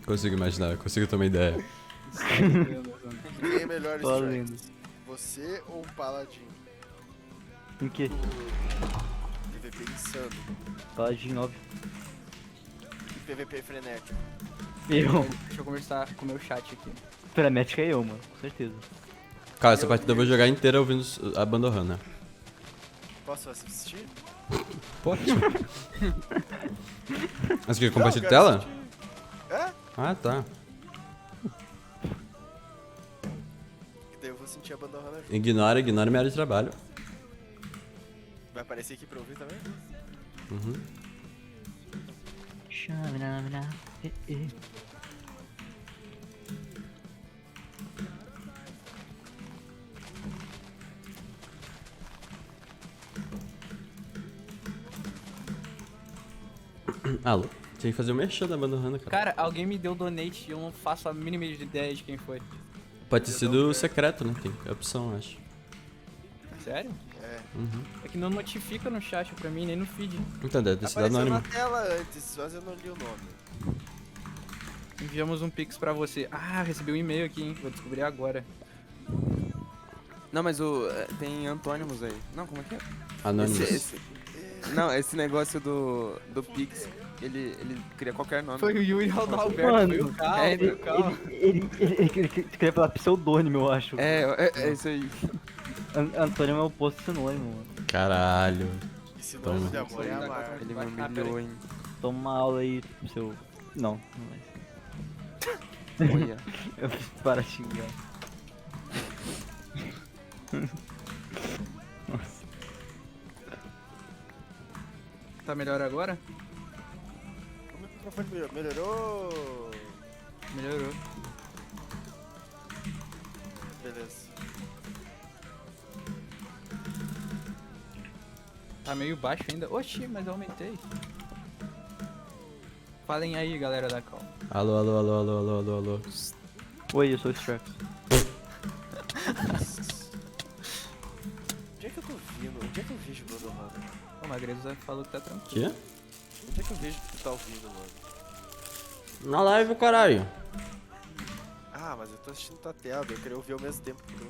Consigo imaginar, consigo ter uma ideia. Quem é melhor Tô Strikes? lendo. Você ou um Paladin? Em que? PVP insano. Paladin, óbvio. E PVP frenético. Eu. Deixa eu conversar com o meu chat aqui. Frenética é eu, mano. Com certeza. Cara, essa partida eu vou jogar inteira ouvindo a banda Hannah. Posso assistir? Pode. Mas o que? Não, Compartilha quero tela? assistir. É? Ah, tá. Que daí eu vou sentir abandonando a vida. Ignora minha área de trabalho. Vai aparecer aqui pra ouvir também? Uhum. Alô? Tinha que fazer o merchan da banda Hannah, cara. Cara, alguém me deu donate e eu não faço a mínima ideia de quem foi. Pode ter sido secreto, né? Tem opção, acho. Sério? É. Uhum. É que não notifica no chat pra mim, nem no feed. Então, deve ter sido Apareceu anônimo. na tela antes, mas eu não li o nome. Enviamos um pix pra você. Ah, recebi um e-mail aqui, hein? Vou descobrir agora. Não, mas tem antônimos aí. Não, como é que é? Anônimos. Não, esse negócio do Pix, ele cria qualquer nome. Foi o Yuri Aldalberto, Mano, foi o Cal, é, foi o Cal. Ele queria falar pseudônimo, eu acho. É isso aí. Antônio é o oposto de sinônimo, mano. Caralho. E se Toma. nome de amor é amar. Ele me Ah, humilhou, peraí. hein? Toma uma aula aí, seu... Não, não é. Olha. Eu para de xingar. Tá melhor agora? O meu microfone melhorou. Melhorou. Beleza. Tá meio baixo ainda. Oxi, mas eu aumentei. Falem aí, galera da Cal. Alô, alô, alô, alô, alô, alô, alô. Oi, eu sou o Strax. Onde é que eu tô ouvindo? Onde é que eu vejo o Blood Runner? O Magreza falou que tá tranquilo. Quê? Onde é que eu vejo que tu tá ouvindo, mano? Na live, caralho. Ah, mas eu tô assistindo tua tela, eu queria ouvir ao mesmo tempo que tu.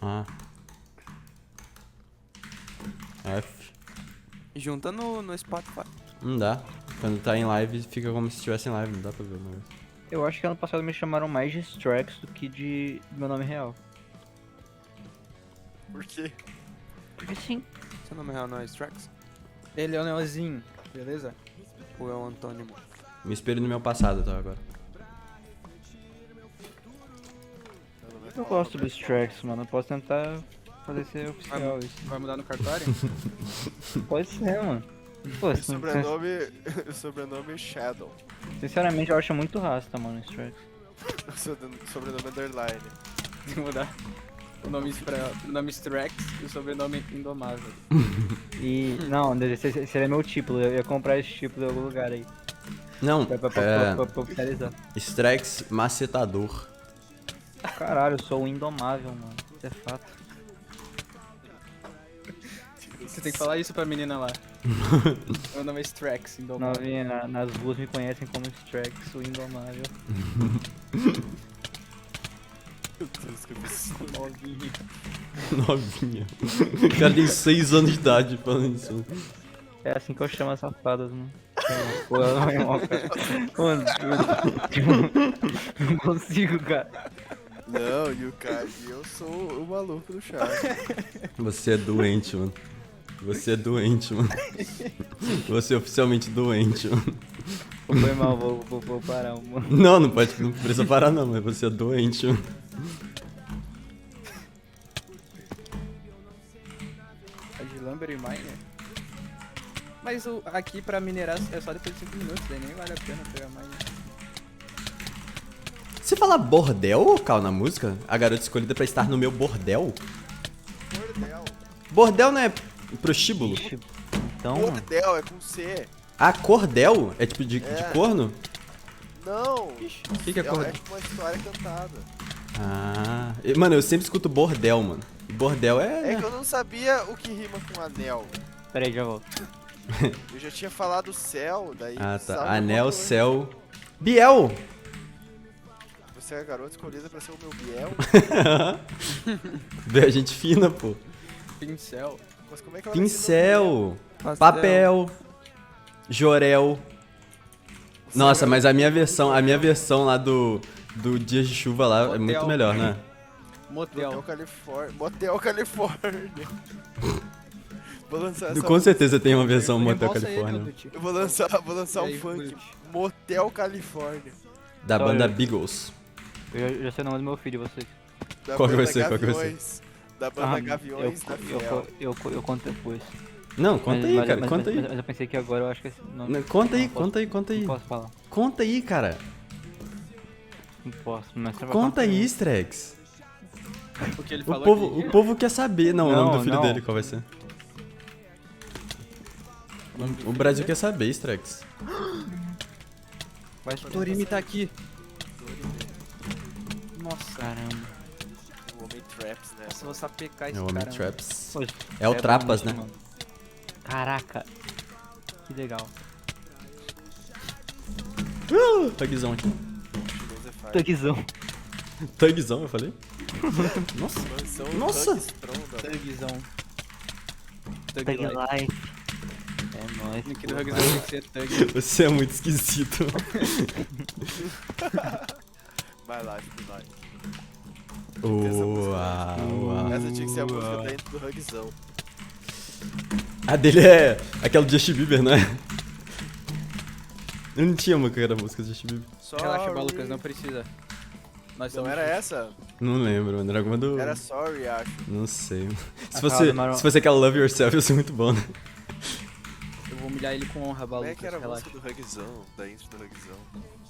Ah. F. Junta no Spotify. Não dá. Quando tá em live, fica como se estivesse em live. Não dá pra ver o negócio. Eu acho que ano passado me chamaram mais de Strax do que de meu nome real. Por quê? Porque sim. Seu nome real não é Strax? Ele é o Neozinho, beleza? Ou é o antônimo? Me espelho no meu passado, tá, agora. Eu gosto do Strax, mano. Eu posso tentar fazer ser oficial isso. Vai mudar no cartório? Pode ser, mano. Pô, O sobrenome é Shadow. sinceramente eu acho muito rasta, mano, o Strax. Sobrenome Underline. Tem que mudar o nome Strax e o sobrenome Indomável. E, não, esse é meu título. Eu ia comprar esse título em algum lugar aí. Não, Pra oficializar. Strex macetador. Caralho, eu sou o indomável, mano. Isso é fato. Você tem que falar isso pra menina lá. Meu nome é Strax, Indomável. Novinha, nas ruas me conhecem como Strax, o indomável. Meu Deus, que absurdo. Novinho. Novinha. O cara tem 6 anos de idade falando isso. É assim que eu chamo as safadas, mano. Pô, não é mal, cara. Mano, eu não consigo, cara. Não, e o cara, eu sou o maluco do chat. Você é doente, mano. Você é doente, mano. Você é oficialmente doente, mano. Foi mal, vou parar, mano. Não precisa parar não, mas você é doente, mano. É de Lumber e Miner? Mas aqui pra minerar é só depois de 5 minutos, daí nem vale a pena pegar Miner. Você fala bordel, Cal, na música? A garota escolhida pra estar no meu bordel? Bordel. Bordel não é prostíbulo? Ixi, então, mano. Bordel é com C. Ah, cordel? É tipo de É. corno? Não. O que é corno? É tipo uma história cantada. Ah. Mano, eu sempre escuto bordel, mano. E bordel É é. que eu não sabia o que rima com anel. Pera aí, já volto. Eu já tinha falado céu, daí... Ah, sabe tá. uma Anel, coisa. céu. Biel! Você é a garota escolhida pra ser o meu Biel? Vê a gente fina, pô. Pincel. Mas como é que ela vai ser Pincel, Pastel. papel, jorel. Nossa, mas a minha versão lá do Dias de Chuva lá é Motel. muito melhor, né? Motel Motel. Califórnia. Motel Califórnia. Vou lançar essa Com certeza tem uma versão Motel Reembolsa ele, Califórnia. Duty. Eu vou lançar E um aí, funk. Duty? Motel Califórnia. Da Olha. banda Beagles. Eu já sei o nome do meu filho, vocês. Da Qual que vai banda ser? Qual que vai ser? Gaviões. Da banda Gaviões da Fiel. eu conto depois. Não, conta aí, cara, conta aí. Mas eu pensei que agora eu acho que esse nome. Não, Conta aí, não posso- conta aí, conta aí. Não posso falar. Conta aí, cara. Não posso, mas você vai Conta contar aí, pra easter eggs. O que ele O falou povo, aqui. o povo quer saber. Não, o nome do Não, filho não. dele, qual vai ser? O Brasil quer saber, easter eggs. Vai Dorime tá aqui. Nossa, Caramba. O Homem Traps, né? nossa, vou sapecar É esse o Homem cara. Traps. Pô, É o Trapas, né? bonito, mano. Caraca. Que legal. Tugzão aqui. Tugzão. Tugzão, eu falei? Nossa. Nossa. Thugzão. Thug Tug Life. Life. É nóis. O nick pô. do Rugzão tem que ser Thug. Você é muito esquisito. Vai lá, Life. Uau. Essa tinha que ser a música dentro do Rugzão. A dele é aquela do Justin Bieber, não é? Eu não tinha uma que era a música do Justin Bieber. Relaxa, Balucas, não precisa. Nós Não somos era essa? Não lembro, mano. Era alguma do... Era Sorry, acho. Não sei. Se Aquela fosse, do Maroon- se fosse aquela Love Yourself, ia ser muito bom, né? Eu vou humilhar ele com honra, Como é Balucas, que era a relaxa. música do Rugzão? Da intro do Rugzão?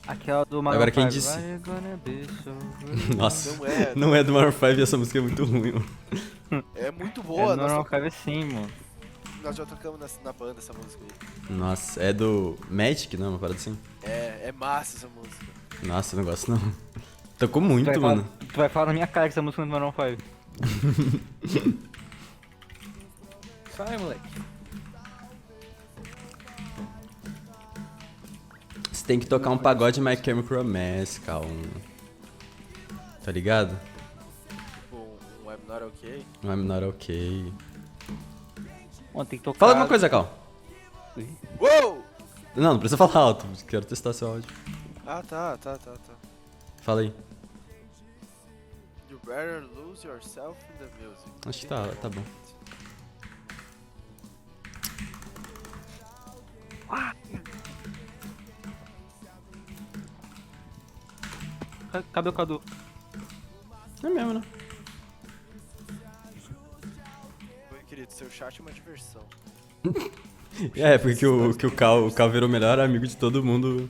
Aquela do Maroon Agora quem 5. disse? Why you gonna be so good? Nossa. Não é. Não é do Maroon 5 e essa música é muito ruim, mano. É muito É boa. do Maroon 5 sim, mano. Nós já tocamos na banda essa música aí. Nossa, é do Magic, não? Uma parada assim? É massa essa música. Nossa, eu não gosto não. Tocou Tu muito, vai mano. Tu vai falar na minha cara que essa música é do Maroon 5. Sai, moleque. Você tem que tocar um pagode My Chemical Romance, calma. Tá ligado? Tipo, um I'm Not Okay. I'm not okay. Mano, tem que tocar. Fala alguma coisa, Cal. Uou! Não precisa falar alto. Quero testar seu áudio. Ah, tá. Fala aí. You better lose yourself in the music. Acho que tá bom. Cadê o Cadu? É mesmo, né? Oi, querido, seu chat é uma diversão. É, porque o Cal virou o melhor amigo de todo mundo.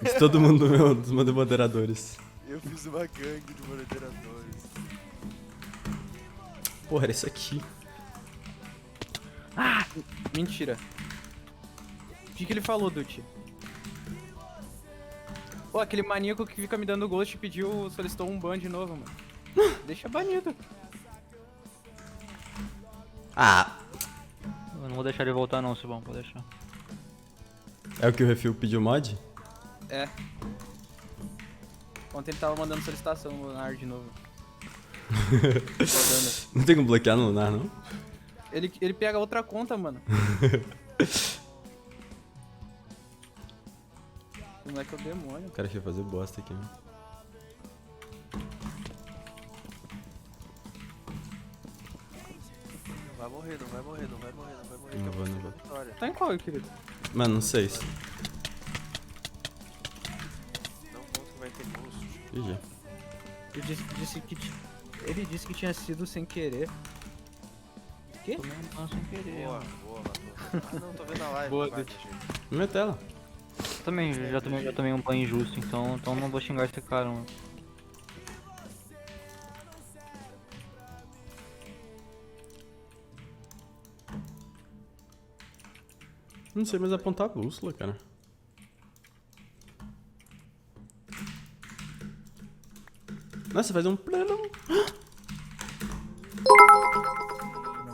De todo mundo dos meus moderadores. Eu fiz uma gangue de moderadores. Porra, era isso aqui. Mentira. O que ele falou, Duty? Pô, aquele maníaco que fica me dando ghost pediu, solicitou um ban de novo, mano. Deixa banido. Ah, Eu não vou deixar ele voltar não, Silvão, pode deixar. é o que o Refil pediu mod? É. Ontem ele tava mandando solicitação no Lunar de novo. Rodando. Não tem como bloquear no Lunar, não? Ele pega outra conta, mano. Como é que é o demônio? O cara quer fazer bosta aqui, mano. Não vai morrer. Não vou. Vitória. Tá em qual, querido? Mano, não sei. Não conta que vai ter gosto. GG. Ele disse que tinha sido sem querer. Quê? Tomei um ban sem querer. Boa, mano. matou. Ah, não, tô vendo a live. Boa, vai, Duty. gente. Minha tela. Eu também, já tomei um ban injusto, então não vou xingar esse cara, mano. Não sei mais apontar a bússola, cara. Nossa, faz um...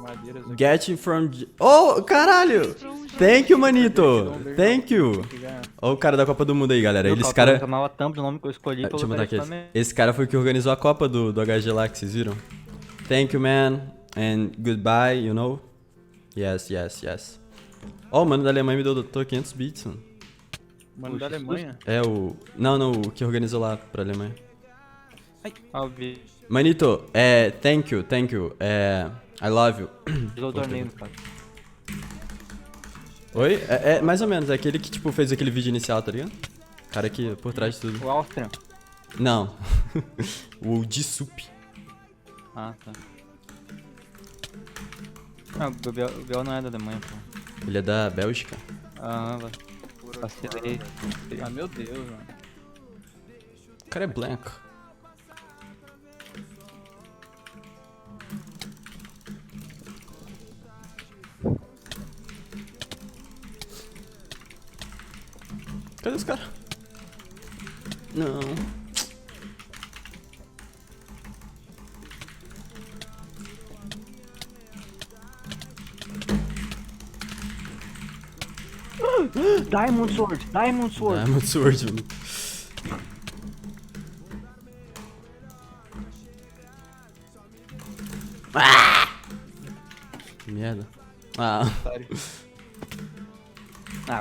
Madeiras aqui. Getting from... Oh, caralho! Thank you, manito! Thank you! Tem que ganhar. Alemanha. Olha o cara da Copa do Mundo aí, galera. Eu Esse cara... chamava Thumb do nome que eu escolhi Deixa eu botar aqui. também. Esse cara foi o que organizou a Copa do HG lá, que vocês viram? Thank you, man. And goodbye, you know? Yes, yes, yes. Ó, o mano da Alemanha me deu 500 bits, mano. Mano da Alemanha. É o... Não, o que organizou lá pra Alemanha. Óbvio. Manito, thank you, I love you. Jogou o torneio, cara. Oi? É mais ou menos, é aquele que, tipo, fez aquele vídeo inicial, tá ligado? Cara aqui, por trás de tudo. O Áustria. Não. O Disup. Ah, tá. Ah, o Biel não é da Alemanha, pô. Ele é da Bélgica. Ah, vai. Pura Vacilei. Ah, meu Deus, mano. O cara é branco. Cadê os caras? Não. Diamond Sword! Diamond Sword! Diamond Sword, mano. Que merda. Ah,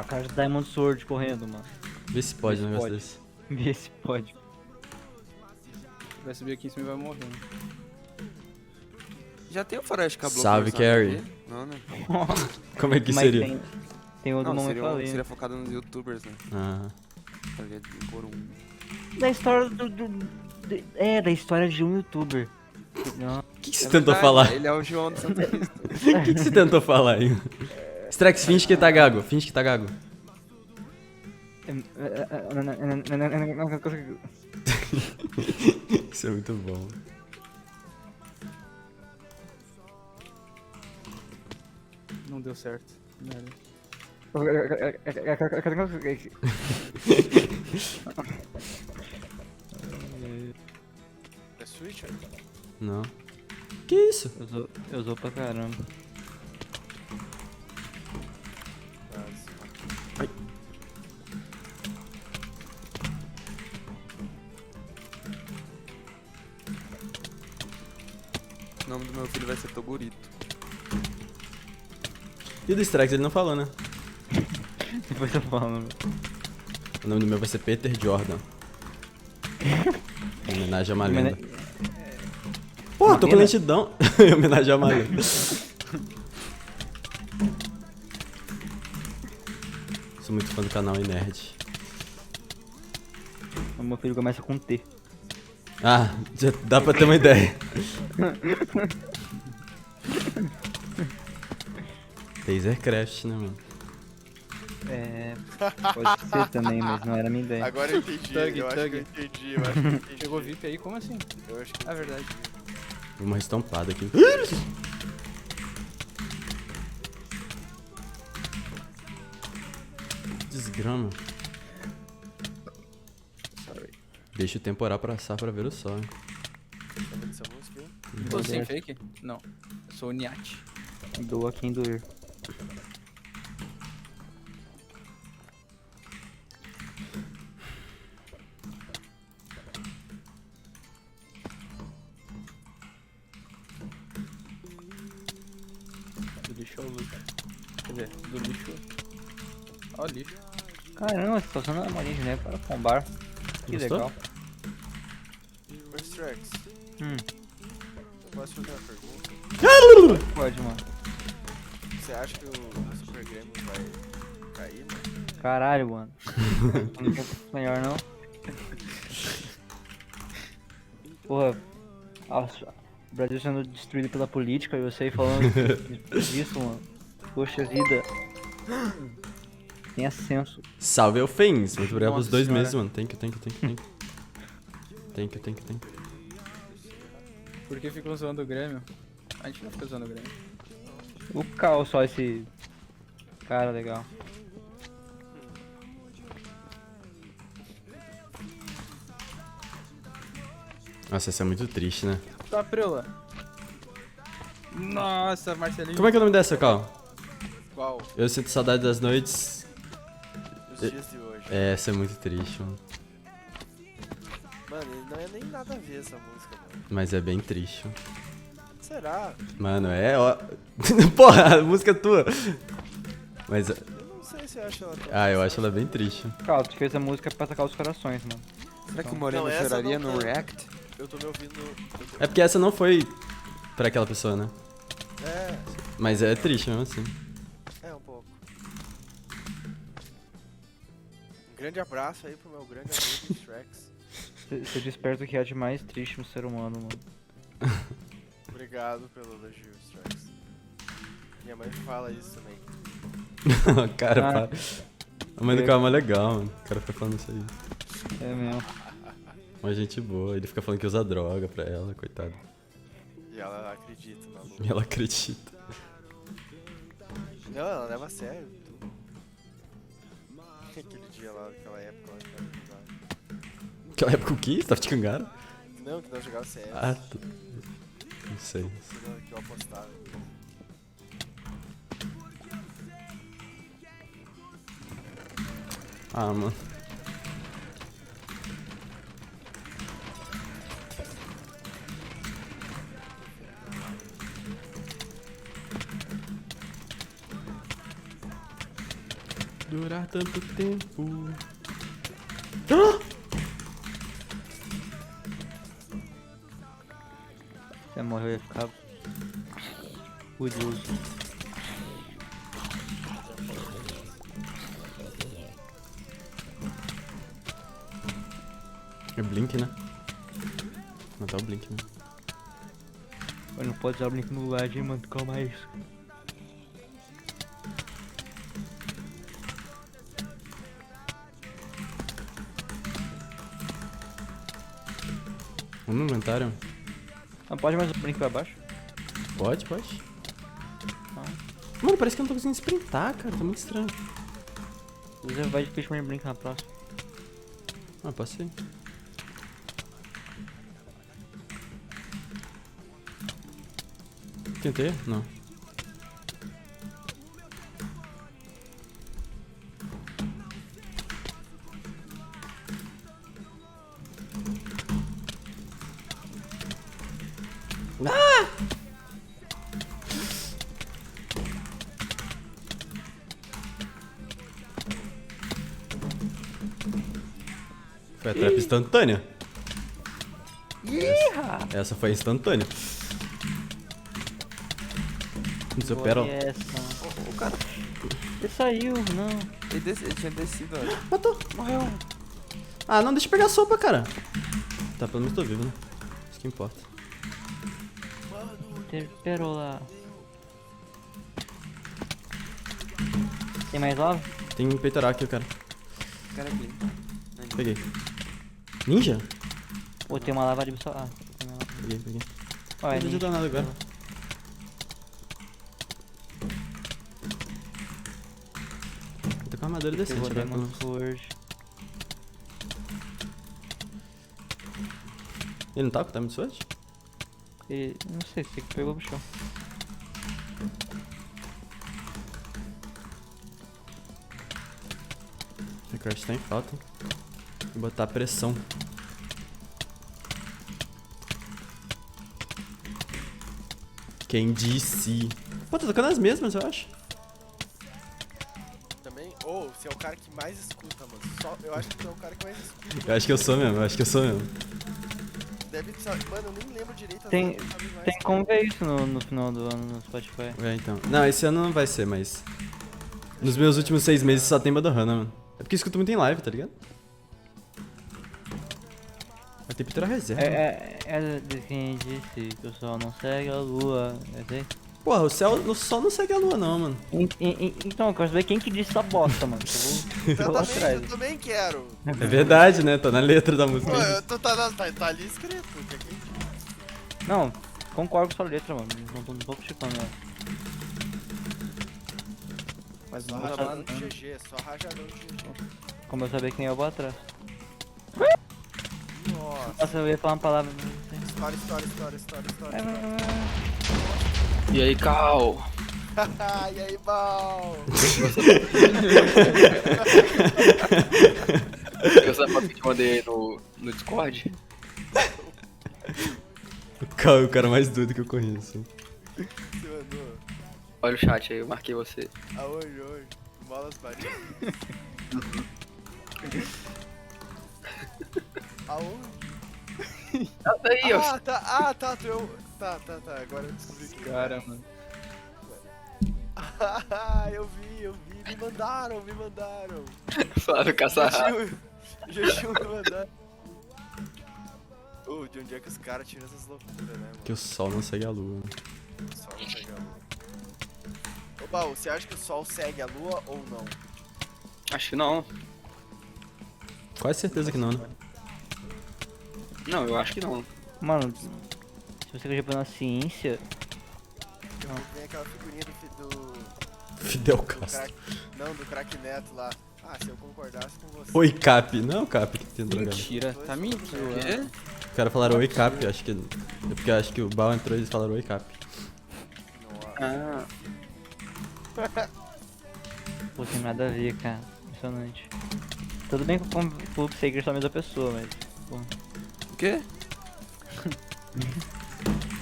o cara de Diamond Sword correndo, mano. Vê se pode um negócio Pode. desse. Vê se pode. Vai subir aqui em cima e vai morrer. Já tem o Faroeste Caboclo. Salve, lançado Carrie. aqui? Não, né? Como é que Mas seria? tem o do Não, Mamãe seria, Falei. seria focado nos youtubers, né? Ah. Faria por um... Da história da história de um youtuber. Não. O que você tentou verdade, falar? Ele é o João do Santa Crista. O que você tentou falar aí? Strax, finge que tá gago. Finge que tá gago. Isso é muito bom. Não deu certo. Merda. É Switcher? Não. Que isso? Eu usou pra caramba. O nome do meu filho vai ser Togurito. E o do Strax, ele não falou, né? Depois eu falo, meu. O nome do meu vai ser Peter Jordan. Em homenagem a uma lenda. Pô, tô com lenda? lentidão. Em homenagem a uma lenda. Sou muito fã do canal Nerd. O meu filho começa com T. Ah, já dá pra ter uma ideia. Tasercraft, né, mano? É. Pode ser também, mas não era a minha ideia. Agora eu entendi. Thug, eu acho que eu Thug. entendi. Eu acho que eu entendi. Pegou VIP aí? Como assim? Eu acho que Ah, verdade. Uma estampada aqui. Desgrama. Sorry. Deixa o temporal pra assar pra ver o sol, hein? tá vendo essa música aí? Tô sem fake? Não. Eu sou o Niat. Doa quem doer. Do lixo ao luxo. Quer dizer, do lixo. Ó, lixo. Caramba, você tá usando a marinha de neve para combar. Que Gostou? legal. Ô, Strax, Hum, eu posso fazer uma pergunta? pode, mano. Você acha que o Super Grêmio vai cair, mano? Caralho, mano. Não tem melhor não. Porra, nossa, o Brasil sendo destruído pela política e você aí falando disso, mano. Poxa vida. Tenha senso. Salve ao Fens. Muito obrigado pelos Nossa 2 senhora. meses, mano. Thank you. Por que ficam zoando o Grêmio? A gente não fica zoando o Grêmio. O caos só esse cara legal. Nossa, isso é muito triste, né? Tá, Preula. Nossa, Marcelinho. Como é que é o nome dessa, Cal? Qual? Eu sinto saudade das noites. Os dias de hoje. Essa é muito triste, mano. Mano, ele não é nem nada a ver essa música, mano. Mas é bem triste. Mano. Será? Mano, ó. Porra, a música é tua. Mas. Eu não sei se eu acho ela tão Eu acho ela bem triste. Cara, tu fez a música pra atacar os corações, mano. Será que o Moreno Não, essa choraria não no tá. React? Eu tô me ouvindo. É porque essa não foi pra aquela pessoa, né? É, Mas é triste mesmo assim. um pouco. Um grande abraço aí pro meu grande amigo Strax. Você desperta o que há de mais triste no ser humano, mano. Obrigado pelo elogio, Strax. Minha mãe fala isso também. Cara, Ah. pá. A mãe do cara é mó legal, mano. O cara fica falando isso aí. É mesmo. Uma gente boa. Ele fica falando que usa droga pra ela, coitado. E ela acredita na Lu. E ela acredita. Não, ela leva a sério tudo. Aquele dia lá, aquela época lá que ela jogava. Naquela época o quê? Você tava de cangara? Não, que nós jogava CS. Não sei. Que eu apostava. Mano. Durar tanto tempo. Você morreu, eu ia ficar furioso. É Blink, né? Matar o Blink, né? Mas não pode usar o Blink no LAD, hein, mano. Calma isso. Vamos no inventário? Não pode mais o Blink pra baixo? Pode. Mano, parece que eu não tô conseguindo sprintar, cara. Tá muito estranho. Você vai de Fishman Blink na próxima. Passei. Tentei? Não. Foi a trap instantânea. Essa foi instantânea. No seu pérola. Essa. O cara. Ele saiu, não. Ele tinha descido, ó. Matou. Morreu. Não, deixa eu pegar a sopa, cara. Tá, pelo menos tô vivo, né? Isso que importa. Esperou lá. Tem mais lava? Tem um peitoral aqui, cara. Cara, Blink. Peguei. Ninja? Pô, tem uma lava ali só. Tem uma lava. Peguei. Ó, é Não adianta nada agora. Tô com a armadura decente Pegou agora. Demon pelo menos. Sword. Ele não tá com o Time Sword? E não sei se que pegou no chão. O Crash tá em falta. Vou botar pressão. Quem disse? Pô, tô tocando as mesmas, eu acho. Também, você é o cara que mais escuta, mano. Eu acho que tu é o cara que mais escuta. Eu acho que eu sou mesmo, Deve ser, mano, eu nem lembro direito. Tem- as músicas, mas- Tem como ver isso no final do ano no Spotify. Então. Não, esse ano não vai ser, mas... Nos meus últimos 6 meses só tem Badahana, mano. É porque eu escuto muito em live, tá ligado? Vai ter pintura reserva. É de quem disse que o sol não segue a lua. É assim? Porra, o sol não segue a lua não, mano. Então, eu quero saber quem que disse essa bosta, mano. Eu vou lá atrás. Eu também quero. É verdade, né? Tá na letra da música. Pô, tá ali escrito. Que aqui. Não, concordo com sua letra, mano. Não tô criticando ela. Mas Só não Nossa, rajadão de GG, só rajadão de GG. Como eu sabia que nem eu vou atrás. Nossa. Nossa, eu ia falar uma palavra. História. Vai. E aí, Cal? E aí, Bal? Essa foto que eu te mandei aí no Discord. O cara mais doido que eu conheço. Você mandou? Olha o chat aí, eu marquei você. Aonde? Molas batidas. Aonde? Tá aí, ó. Tá, agora eu descobri que... Cara, mano. eu vi, me mandaram. Flávio Caçarra. Jejum me mandaram. De onde é que os caras tiram essas loucuras, né, mano? Que o sol não segue a lua. Só não segue a lua. Ô, Baú, você acha que o sol segue a lua ou não? Acho que não. Quase certeza que não, né? Não, eu acho que não. Mano, se você quer na ciência, Tem aquela figurinha do Fidel do Castro. craque... Não, do craque Neto lá. Ah, se eu concordasse com você... Oi, Cap. Não é o Cap que tem drogado. Mentira, tá mentindo. Quê? Os caras falaram oi, Cap. Acho que... É porque acho que o Bal entrou e eles falaram oi, Cap. Nossa. Ah, pô, tem nada a ver, cara. Impressionante. Tudo bem que o Clube Saker são a mesma pessoa, mas. Pô. O quê?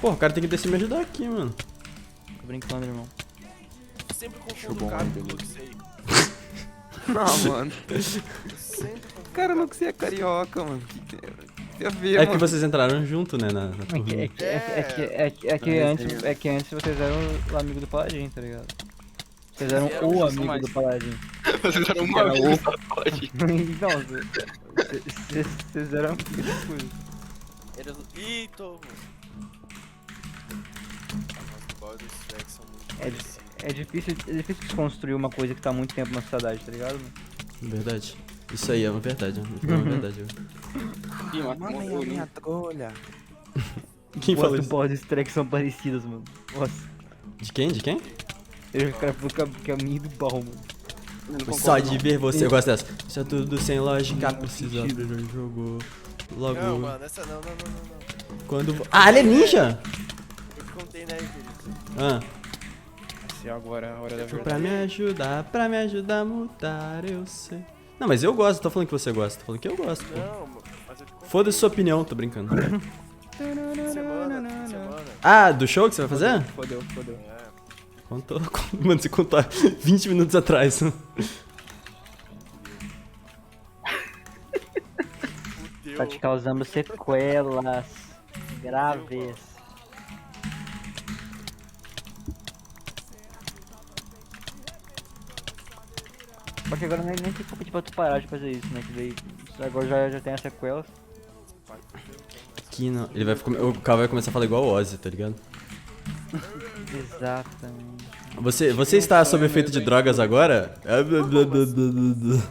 Pô, o cara tem que descer e me ajudar aqui, mano. Tô brincando, irmão. Sempre Acho confundo bom, o cara beleza. com o Luxei. Ah, mano. Eu sempre confundo Cara, não que você é carioca, mano. Que tem a ver, É mano. que vocês entraram junto, né, na turma. É que antes vocês eram o amigo do Paladin, tá ligado? Vocês eram o amigo do Paladin. vocês eram uma vez só, pode. Então, vocês eram amigos, coisa. Eles... Ih, tô... Os baldes dos Shrek são muito parecidos. É difícil desconstruir uma coisa que tá há muito tempo na sociedade, tá ligado? Mano? Verdade. Isso aí é uma verdade, é uma verdade. Ih, matou o Link. trolha. Quem falou Os isso? baldes Shrek são parecidos, mano. Nossa. De quem? De quem? Eu cara falou que é amigo do Bal, mano. Eu não concordo, Só não. de ver você. Eu gosto dessa. Isso é tudo sem lógica, precisa abrir o jogo. Logo. Não, mano, essa não. Quando. Ah, ele é ninja! Eu te contei, né, querido? Ah. Se agora é a hora da Pra verdade. me ajudar a mudar, eu sei. Não, mas eu gosto, tô falando que você gosta, tô falando que eu gosto. Pô. Não, mas eu te contei. Foda-se sua opinião, tô brincando. Fim de semana. Ah, do show que você vai fazer? Fodeu. É. Contou. Mano, você contou há 20 minutos atrás. Fudeu. Tá te causando sequelas graves. Só que agora nem tem como pedir pra tu parar de fazer isso, né? Que daí agora já tem as sequelas. Aqui não. Ele vai, o Cal vai começar a falar igual o Ozzy, tá ligado? Exatamente. Você está sob efeito de drogas agora?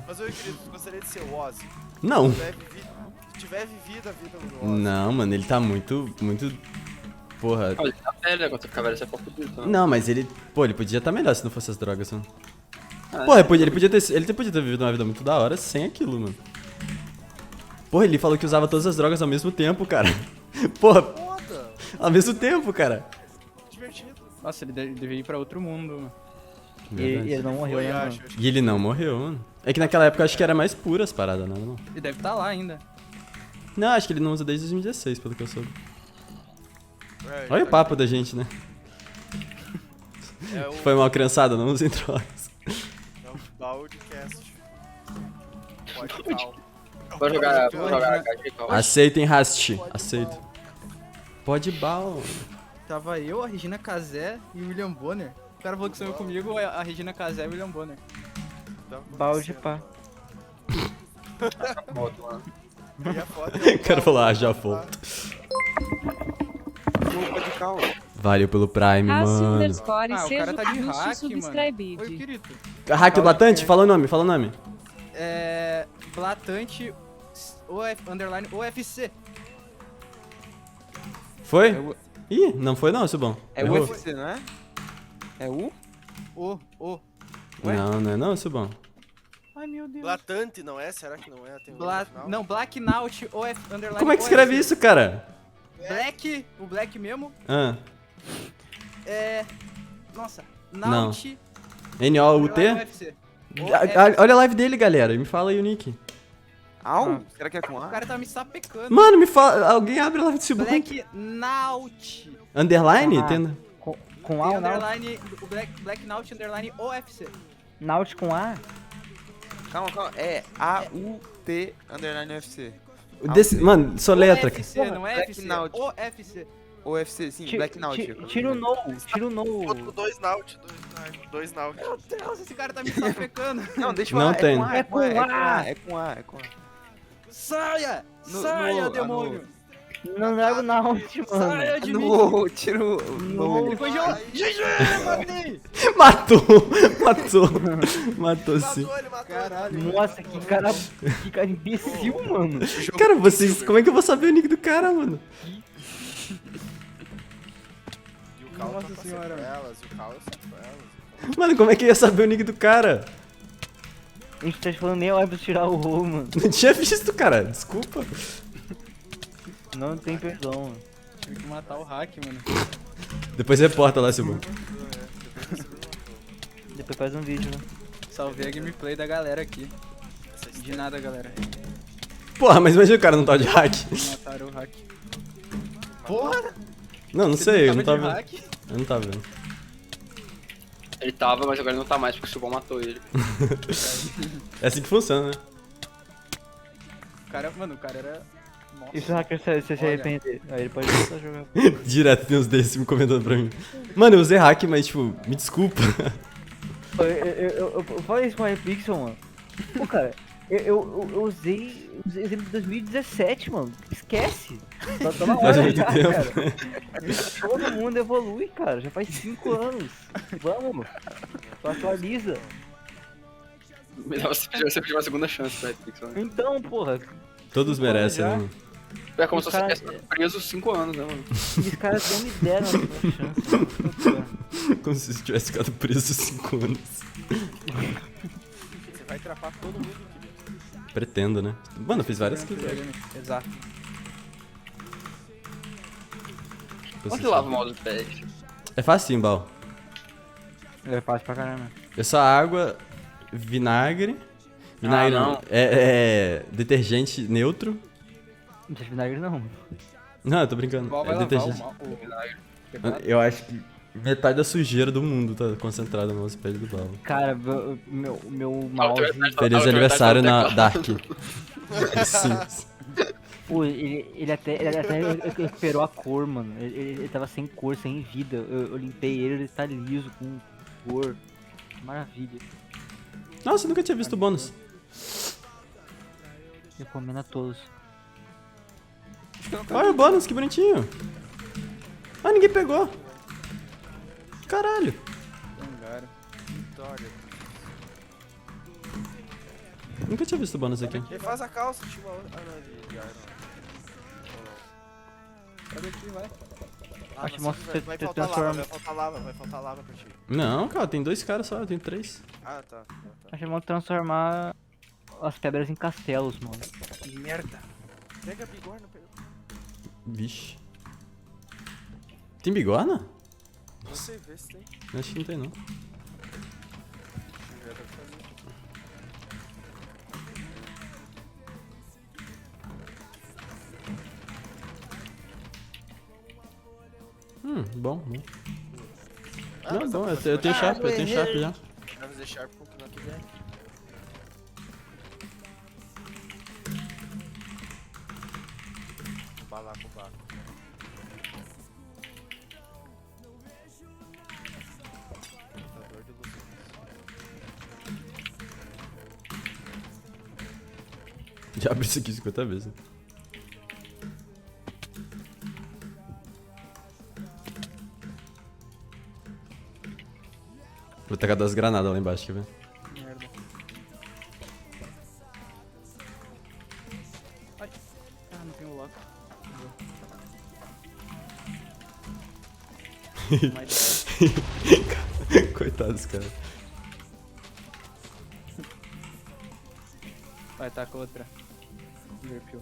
Mas eu, querido, gostaria de ser o Ozzy. Não. Se tiver vivido a vida do Ozzy. Não, mano, ele tá muito. Porra. Olha, ele tá velho, agora você ficar velho, você é pouco dito, né? Não, mas ele. Pô, ele podia estar melhor se não fosse as drogas, mano. Ah, Porra, ele podia ter vivido uma vida muito da hora sem aquilo, mano. Porra, ele falou que usava todas as drogas ao mesmo tempo, cara. Porra, Foda. ao mesmo tempo, cara. Divertido. Nossa, ele deveria ir pra outro mundo, mano. E ele não morreu, Foi, né, mano? acho. E ele não morreu, mano. É que naquela época eu acho que era mais pura as paradas, não? Ele deve estar lá ainda. Não, acho que ele não usa desde 2016, pelo que eu soube. É, Olha o papo da gente, né? É o, Foi mal, criançada, não usem drogas. é o Baldcast. Pode cal. Vou jogar HG, calma. Aceitem Rast. Aceito. Pode bal. Tava eu, a Regina Casé e o William Bonner. O cara falou que sonhou comigo, a Regina Casé e o William Bonner. Balde pá. Moto lá. E a foto é O cara falou, ah, já volto. Pode cal. Valeu pelo Prime, Hash mano. underscore Ah, o seja cara tá de justo hack, mano. Oi, subscribed. querido. Hack Blatante? Fala o nome, fala o nome. É... Blatante... Underline UFC. Foi? É o- Ih, não foi não, Subão. É Errou. UFC, não é? É U? Ué? Não, não é não, Subão. Ai, meu Deus. Blatante, não é? Será que não é? Tem um no final? Não, Blackout OF underline Como é que escreve isso, cara? Black, o Black mesmo, Ah, é... Nossa, Naut. N-O-U-T? UFC. Olha a live dele, galera. E me fala aí o nick. Au? Será que é com O A? cara tá me sapecando. Mano, me fala. Alguém abre a live desse bom. Black Naut. Underline? Ah. Tendo. Com A Tem ou Naut? underline, o Black Naut underline OFC. Naut com A? Calma. É A-U-T underline UFC. Mano, soletra. OFC, não é Black FC. Naut. OFC. UFC, sim, Black Naut. Tira o no. Tira o Outro no. 2 Naut, 2 Naut. Meu Deus, esse cara tá me sapecando. Não, deixa eu Não falar. tem. É com A. É com A. Saia! No- Saia, no- demônio! Não é o Naut, mano. Saia de mim! No, tira o nome. Ele foi GG, matei! Matou sim. Matou, ele matou. Caralho. Nossa, que cara imbecil, mano. Cara, vocês. Como é que eu vou saber o nick do cara, mano? E o Cal Nossa tá com senhora. sequelas, e o Cal é sequelas. Mano, como é que eu ia saber o nick do cara? A gente tá falando nem hora pra tirar o rolo, mano. Não tinha visto, cara. Desculpa. Não tem perdão, mano. Tive que matar o hack, mano. Depois reporta lá, Silvio. Depois faz um vídeo, né? Salvei a gameplay da galera aqui. De nada, galera. Porra, mas imagina o cara não tá de hack. Mataram o hack. Não sei, eu não Tava tava de vendo. hack? Eu não tava vendo. Ele tava, mas agora não tá mais, porque o Silvão matou ele. É assim que funciona, né? Mano, o cara era... Nossa. E se o hacker se Olha. arrepender? Aí ele pode voltar a jogar. Direto tem uns desses me comentando pra mim. Mano, eu usei hack, mas tipo, me desculpa. Eu falei isso com o Hypixel, mano. Pô, cara, eu usei o exemplo de 2017, mano. Esquece. Tá na Faz hora muito já, tempo. cara. Todo mundo evolui, cara. Já faz 5 anos. Vamos. Atualiza. Você pediu uma segunda chance pra Redpixel, né? Então, porra. Todos merecem, né, mano? É como se você Cara, tivesse ficado preso 5 anos, né, mano? Os caras não me deram a segunda chance. Mano. Como se você tivesse ficado preso 5 anos. Você vai trapar todo mundo aqui. Pretendo, né? Mano, eu fiz várias kills. Exato. Como que lava o mousepad? É fácil, Bal. É fácil pra caramba. É só água, vinagre. Vinagre não. É detergente neutro. Não precisa de vinagre, não. Não, eu tô brincando. O Val É vai lavar detergente. o vinagre. Eu acho que metade da sujeira do mundo tá concentrada no mousepad do Bal. Cara, meu mouse. Feliz aniversário na Dark. Sim. Pô, ele até recuperou a cor, mano. Ele tava sem cor, sem vida. Eu limpei ele tá liso, com cor. Maravilha. Nossa, eu nunca tinha visto o bônus. Recomendo a todos. Olha o bônus, que bonitinho. Ah, ninguém pegou. Caralho. Vitória. Nunca tinha visto o bônus aqui. Ele faz a calça, tinha uma outra. Ah, não, de ar, não. Cadê aqui, vai? Ah, Acho que mas mostra vai, que vai você faltar lava, transforma. vai faltar lava pra ti. Não, cara, tem 2 caras só, eu tenho 3. Ah, tá. Achei bom transformar as pedras em castelos, mano. Que merda. Pega a bigorna, pega. Vixe. Tem bigorna? Não sei, vê se tem. Acho que não tem, não. Bom. Ah, Não, mas bom, dá pra eu tenho fazer- Sharp, eu tenho Sharp já. Dá pra fazer Sharp com o que não quiser. Balar com o barco. Portador de ilusões. Já abri isso aqui 50 vezes. Vou tacar 2 granadas lá embaixo, quer ver? Merda. Ai. Ah, não tem o lock. Mas Coitados, cara. vai, tá com outra. Verpil.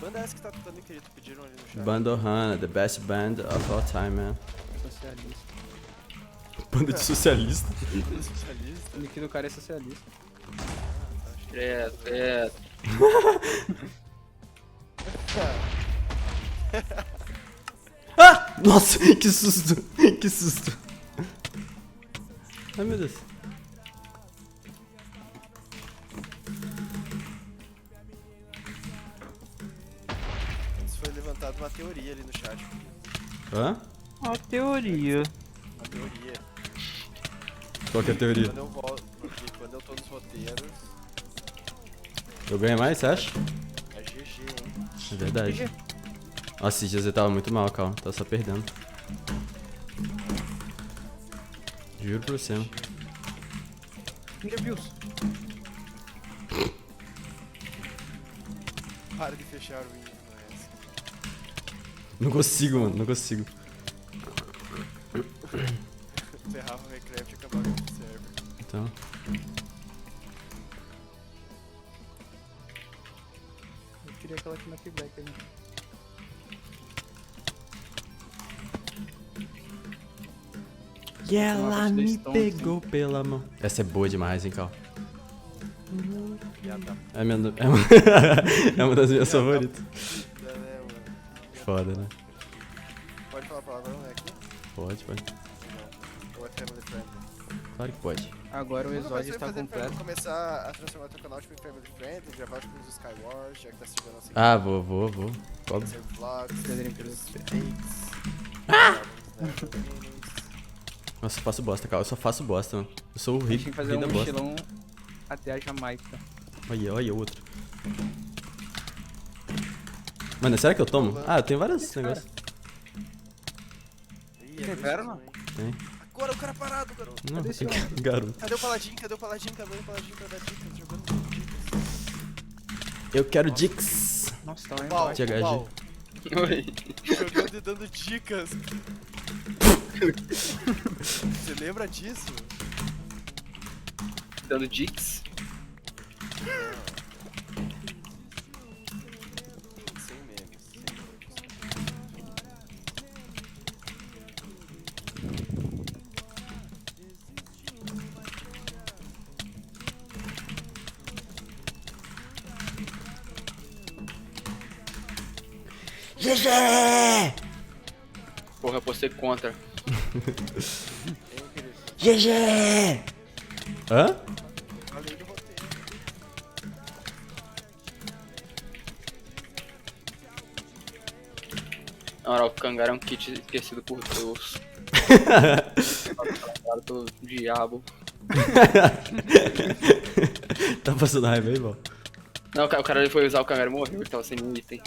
banda é essa que tá tocando que pediram ali no chat? Banda Ohana, the best band of all time, man. Socialista. Banda de socialista. Banda socialista. O nick do cara é socialista. É. Ah! Nossa, que susto! Que susto! Ai, meu Deus. Isso foi levantado uma teoria ali no chat. Hã? Uma teoria. Uma teoria. Qual que é a teoria? Quando eu volto, porque quando eu tô nos roteiros, Eu ganho mais, você acha? é GG, hein? É verdade. Nossa, esses dias eu tava muito mal, calma. Tava só perdendo. Juro pra você. Mano. Interviews. Para de fechar o Windows, não é essa. Não consigo, mano. Não consigo. Ferrava o Minecraft e acabava com o server. Então. Eu queria aquela aqui na feedback ali. E ela Nossa, me dois tons, pegou pela mão. Essa é boa demais, hein, Cal? Piada É, é uma das minhas favoritas. puta, né, mano? Foda, né? Pode falar palavrão, né, aqui? Pode. Não. Ou é family friendly? Claro que pode. Agora o Quando vai exódio ser está fazer pra completo. começar a transformar teu canal tipo, em family friendly, gravar tipo uns Skywars, já que tá assistindo a nossa Ah, vou. Óbvio. ser vlogs, Pedrinho, takes. Nossa, eu faço bosta, Cal. Eu só faço bosta, mano. Eu sou o A gente rico, tem que fazer rei um da bosta. mochilão até a Jamaica. Olha o outro. Mano, será que eu tomo? Ah, eu tenho vários negócios. Inverno? Tem. Agora o cara parado, garoto. Não, Cadê esse garoto. Cadê o paladin? Cadê o paladin? Cadê o paladin pra dar dicas? Jogando dicas. Eu quero Dix. Nossa, tá lá Pau, embaixo. THG. pau. Oi. Jogando e dando dicas. Você lembra disso? Dando dicks. Sem memes, sem memes. GG! Porra, eu postei contra. GG! Hã? Falei do roteiro. Na moral, o Kangar é um kit esquecido por Deus. Claro, pelo diabo. Tá passando raiva aí, Val? Não, o cara ele foi usar o Kangar e morreu, ele tava sem nenhum item.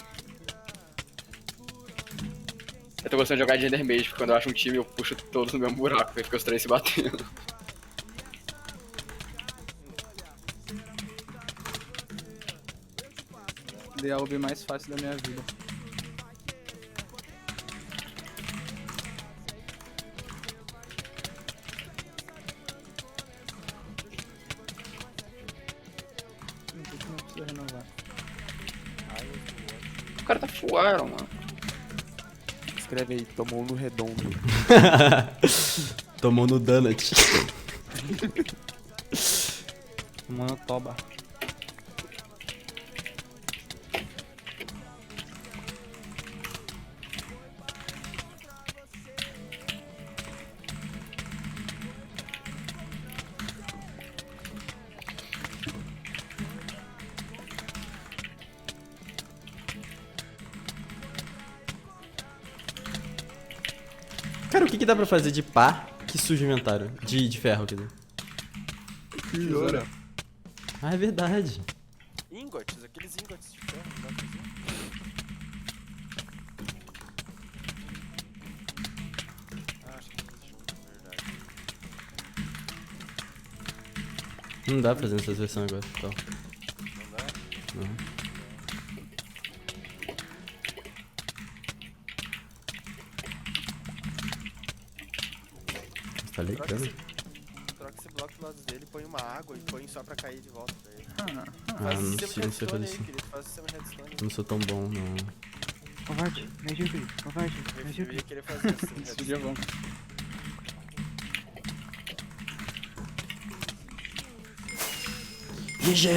Eu tô gostando de jogar de Endermage, porque quando eu acho um time eu puxo todos no mesmo buraco, aí fica os três se batendo. Dei a UB mais fácil da minha vida. Não precisa renovar. O cara tá full Iron, mano. Escreve aí, tomou no redondo. Tomou no donut. Mano, toba. Cara, o que dá pra fazer de pá que suja o inventário? De ferro, quer dizer. Tesoura. Ah, é verdade. Ingots, aqueles ingots de ferro, não dá pra fazer? Ah, acho que não existe um, verdade. Não dá pra fazer nessas versões agora, então. Não dá? Não. Tá ligado? Troca esse o bloco do lado dele, põe uma água e põe só pra cair de volta pra ele. Ah, Faz não sistema sei, de não sei redstone fazer aí, isso. querido. Faz sistema de redstone. Eu não sou tão bom, não. Covarde, me ajude, covarde, me Eu ajude. ia querer fazer sistema de Esse dia redstone. vamos. GG!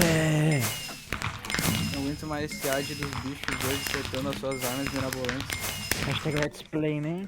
Não aguento mais esse ad dos bichos hoje soltando as suas armas mirabolantes. Hashtag let's play, man.